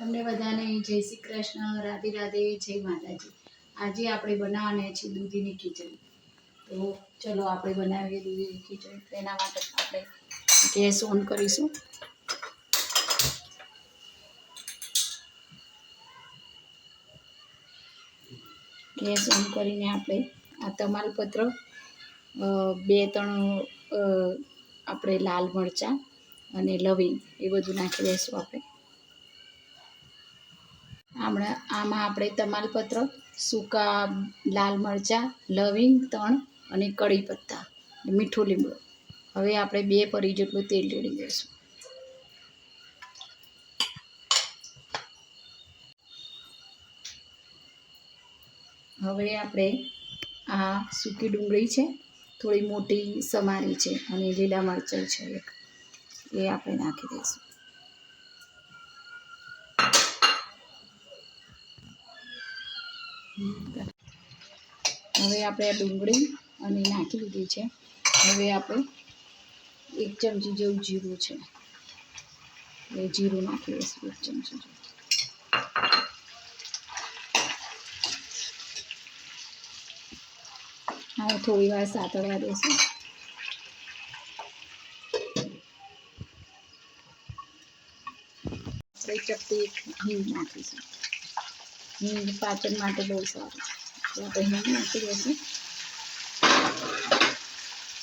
તમને બધાને જય શ્રી કૃષ્ણ, રાધે રાધે, જય માતાજી। આજે આપણે બનાવવાના છીએ દૂધીની ખીચડી। તો ચલો આપણે બનાવીએ દૂધીની ખીચડી। તેના માટે આપણે ગેસ ઓન કરીશું। ગેસ ઓન કરીને આપણે આ તમાલપત્ર, 2-3 આપણે લાલ મરચાં અને લવિંગ એ બધું નાખી દઈશું આપણે। આમાં આપણે તમાલપત્ર, સૂકા લાલ મરચાં, લવિંગ 3 અને કઢી પત્તા, મીઠું લીમડો। હવે આપણે 2 પરી જેટલું તેલ રેડી દઈશું। હવે આપણે આ સૂકી ડુંગળી છે, થોડી મોટી સમારી છે, અને લીલા મરચાં છે એક, એ આપણે નાખી દઈશું। હવે આપણે આ ડુંગળી અને નાખી દીધી છે। હવે આપણે 1 ચમચી જેવું જીરું છે, એ જીરું નાખી દઈશું 1 ચમચી જેવું। હવે થોડી વાર સાતળવા દઈશું। આપણે ચપટી હિંગ નાખીશું। હિંગ પાચન માટે બહુ સારું, તો આપણે હિંગ નાખી દઈશું।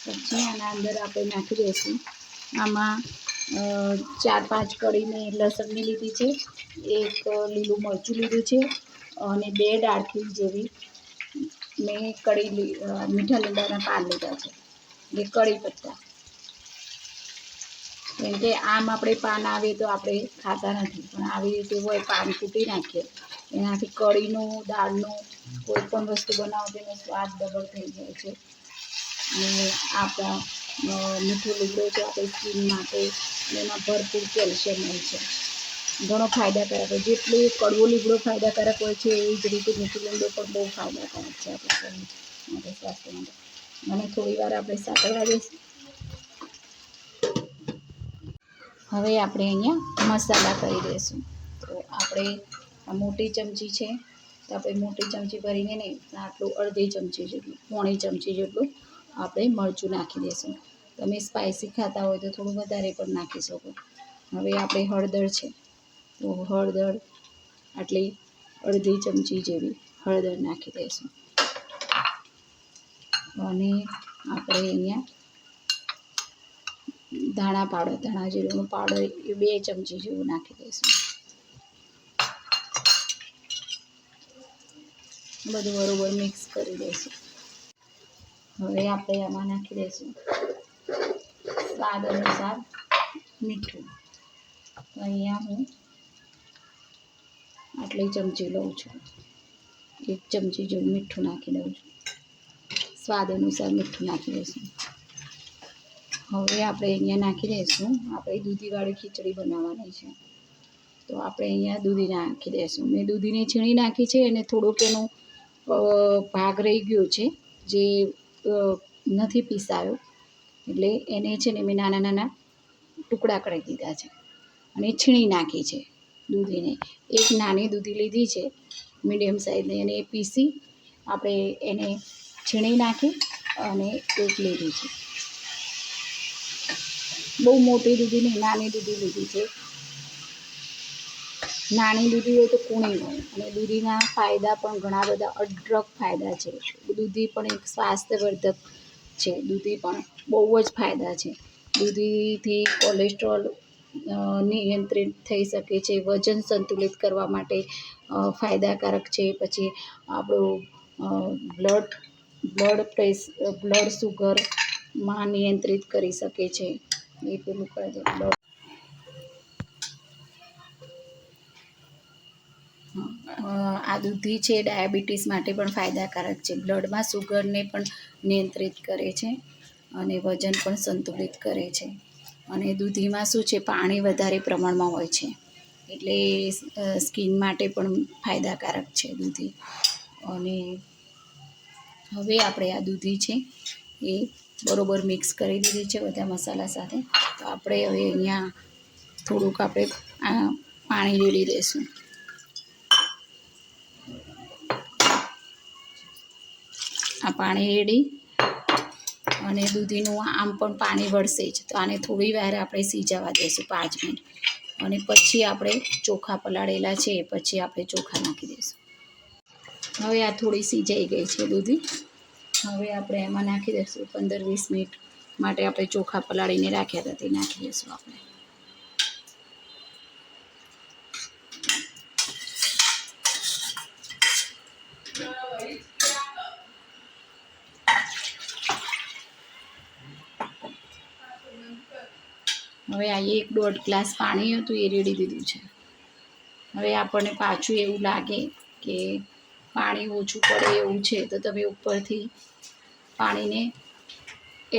પછી આના અંદર આપણે નાખી દઈશું, આમાં 4-5 કળી મેં લસણની લીધી છે, 1 લીલું મરચું લીધું છે, અને 2 ડાળખી જેવી મેં મીઠા લીમડાના પાન લીધા છે, એ કઢી પત્તા। કેમ કે આમ આપણે પાન આવે તો આપણે ખાતા નથી, પણ આવી રીતે હોય પાન કૂટી નાખીએ, એનાથી કઢીનું, દાળનું કોઈ પણ વસ્તુ બનાવો તેનો સ્વાદ ડબલ થઈ જાય છે। અને આપણા મીઠું લીમડો છે આપણી સ્કિન માટે, એમાં ભરપૂર કેલ્શિયમ હોય છે, ઘણો ફાયદાકારક હોય। જેટલું કડવો લીમડો ફાયદાકારક હોય છે, એવી જ રીતે મીઠું લીમડો પણ બહુ ફાયદાકારક છે આપણા શરીર માટે, સ્વાસ્થ્ય માટે। અને થોડી વાર આપણે સાતળવા દઈશું। હવે આપણે અહીંયા મસાલા કરી દઈશું। તો આપણે આ મોટી ચમચી છે, તો આપણે મોટી ચમચી ભરીને નહીં, આટલું અડધી ચમચી જેટલું, પોણી ચમચી જેટલું આપણે મરચું નાખી દઈશું। તમે સ્પાઇસી ખાતા હોય તો થોડું વધારે પણ નાખી શકો। હવે આપણે હળદર છે, તો હળદર આટલી અડધી ચમચી જેવી હળદર નાખી દઈશું। અને આપણે અહીંયા ધાણા પાવડર, ધાણા જીરુંનો પાવડર એ 2 ચમચી જેવું નાખી દઈશું। બધું બરોબર મિક્સ કરી દઈશું। હવે આપણે આમાં નાખી દઈશું સ્વાદ અનુસાર મીઠું। તો અહીંયા હું આટલી ચમચી લઉં છું, 1 ચમચી જેવું મીઠું નાખી દઉં છું, સ્વાદ અનુસાર મીઠું નાખી દઈશું। હવે આપણે અહીંયા નાખી દઈશું, આપણે દૂધીવાળી ખીચડી બનાવવાની છે, તો આપણે અહીંયા દૂધી નાખી દઈશું। મેં દૂધીને છીણી નાખી છે, અને થોડોક એનો ભાગ રહી ગયો છે, જે નથી પીસાયો, એટલે એને છે ને મેં નાના નાના ટુકડા કરી દીધા છે, અને છીણી નાખી છે દૂધીને। 1 નાની દૂધી લીધી છે મીડિયમ સાઇઝની, અને એ પીસી આપણે એને છીણી નાખી અને 1 લીધી છે। બહુ મોટી દૂધી નહીં, નાની દૂધી લીધી છે। નાની દૂધી હોય તો કૂણી હોય, અને દૂધીના ફાયદા પણ ઘણા બધા અઢળક ફાયદા છે। દૂધી પણ એક સ્વાસ્થ્યવર્ધક છે, દૂધી પણ બહુ જ ફાયદા છે। દૂધીથી કોલેસ્ટ્રોલ નિયંત્રિત થઈ શકે છે, વજન સંતુલિત કરવા માટે ફાયદાકારક છે। પછી આપણું બ્લડ સુગરમાં નિયંત્રિત કરી શકે છે। એ પેલું કરી દે આ દૂધી છે ડાયાબિટીસ માટે પણ ફાયદાકારક છે, બ્લડમાં સુગરને પણ નિયંત્રિત કરે છે, અને વજન પણ સંતુલિત કરે છે। અને દૂધીમાં શું છે, પાણી વધારે પ્રમાણમાં હોય છે, એટલે સ્કિન માટે પણ ફાયદાકારક છે દૂધી। અને હવે આપણે આ દૂધી છે એ બરોબર મિક્સ કરી દીધી છે બધા મસાલા સાથે। તો આપણે હવે અહીંયા થોડુંક આપણે પાણી રેડી દઈશું. આ પાણી રેડી અને દૂધીનું આમ પણ પાણી વળશે જ, તો આને થોડી વાર આપણે સિજાવા દઈશું 5 મિનિટ. અને પછી આપણે ચોખા પલાળેલા છે પછી આપણે ચોખા નાખી દઈશું. હવે આ થોડી સિજાઈ ગઈ છે દૂધી. હવે આપણે એમાં નાખી દઈશું 15-20 મિનિટ માટે આપણે ચોખા પલાળીને રાખ્યા હતા તે નાખી દઈશું આપણે. હવે આ 1-1.5 ગ્લાસ પાણી હતું એ રેડી દીધું છે. હવે આપણને પાછું એવું લાગે કે પાણી ઓછું પડે એવું છે તો તમે ઉપરથી પાણીને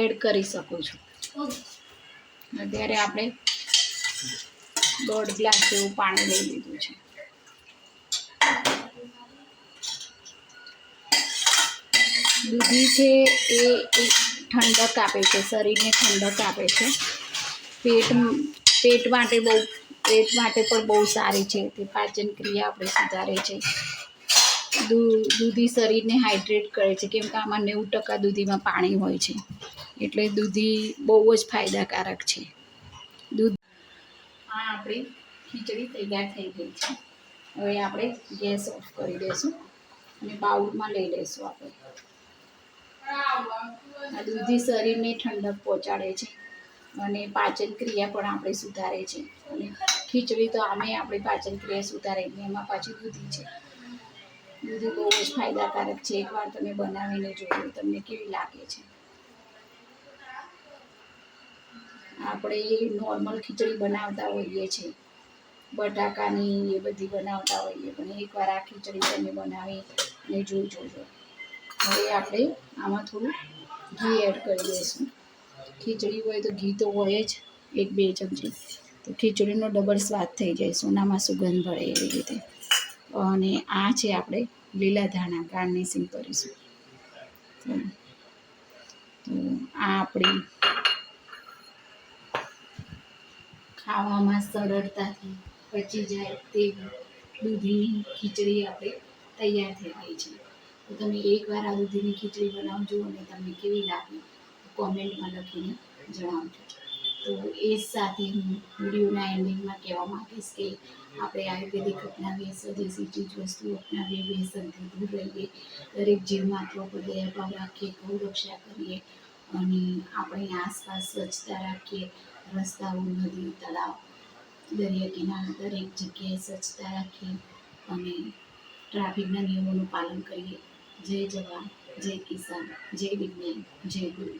એડ કરી શકો છો. અત્યારે આપણે 1.5 ગ્લાસ જેવું પાણી લઈ લીધું છે. દૂધી છે એ ઠંડક આપે છે, શરીરને ઠંડક આપે છે. પેટ માટે પણ બહુ સારી છે. તે પાચન ક્રિયા આપણે સુધારે છે. દૂધી શરીરને હાઇડ્રેટ કરે છે, કેમ કે આમાં 90% દૂધીમાં પાણી હોય છે, એટલે દૂધી બહુ જ ફાયદાકારક છે. આ આપણી ખીચડી તૈયાર થઈ ગઈ છે. હવે આપણે ગેસ ઓફ કરી દઈશું અને બાઉલમાં લઈ લઈશું આપણે. આ દૂધી શરીરને ઠંડક પહોંચાડે છે અને પાચન ક્રિયા પણ આપણે સુધારે છે. અને ખીચડી તો આમે આપણી પાચન ક્રિયા સુધારે, એમાં પાછી દૂધી છે. દૂધી બહુ જ ફાયદાકારક છે. એકવાર તમે બનાવીને જોજો તમને કેવી લાગે છે. આપણે નોર્મલ ખીચડી બનાવતા હોઈએ છીએ, બટાકાની એ બધી બનાવતા હોઈએ, પણ એકવાર આ ખીચડી તમે બનાવીને જોજો. હવે આપણે આમાં થોડું ઘી એડ કરી દઈશું. ખીચડી હોય તો ઘી તો હોય જ 1-2 ચમચી, તો ખીચડીનો ડબલ સ્વાદ થઈ જાય, સોનામાં સુગંધ ભળે એવી રીતે. અને આ છે આપણે લીલા ધાણા ગાર્નિશિંગ કરીશું. તો આ આપણી ખાવામાં સરળતાથી પચી જાય તેવી દૂધીની ખીચડી આપણે તૈયાર થઈ ગઈ છે. તો તમે એકવાર આ દૂધીની ખીચડી બનાવજો અને તમને કેવી લાગે કોમેન્ટમાં લખીને જણાવજો. તો એ જ સાથે હું વિડીયોના એન્ડિંગમાં કહેવા માંગીશ કે આપણે આયુર્વેદિક અપનાવીએ, સ્વદેશી ચીજ વસ્તુ અપનાવીએ, વ્યસનથી દૂર રહીએ, દરેક જીવમાત્રો પર દયાભાવ રાખીએ, ગૌ રક્ષા કરીએ અને આપણી આસપાસ સ્વચ્છતા રાખીએ. રસ્તાઓ, નદી, તળાવ, દરિયા કિનારા દરેક જગ્યાએ સ્વચ્છતા રાખીએ અને ટ્રાફિકના નિયમોનું પાલન કરીએ. જય જવાન, જય કિસાન, જય વિજ્ઞાન, જય ગુરુ.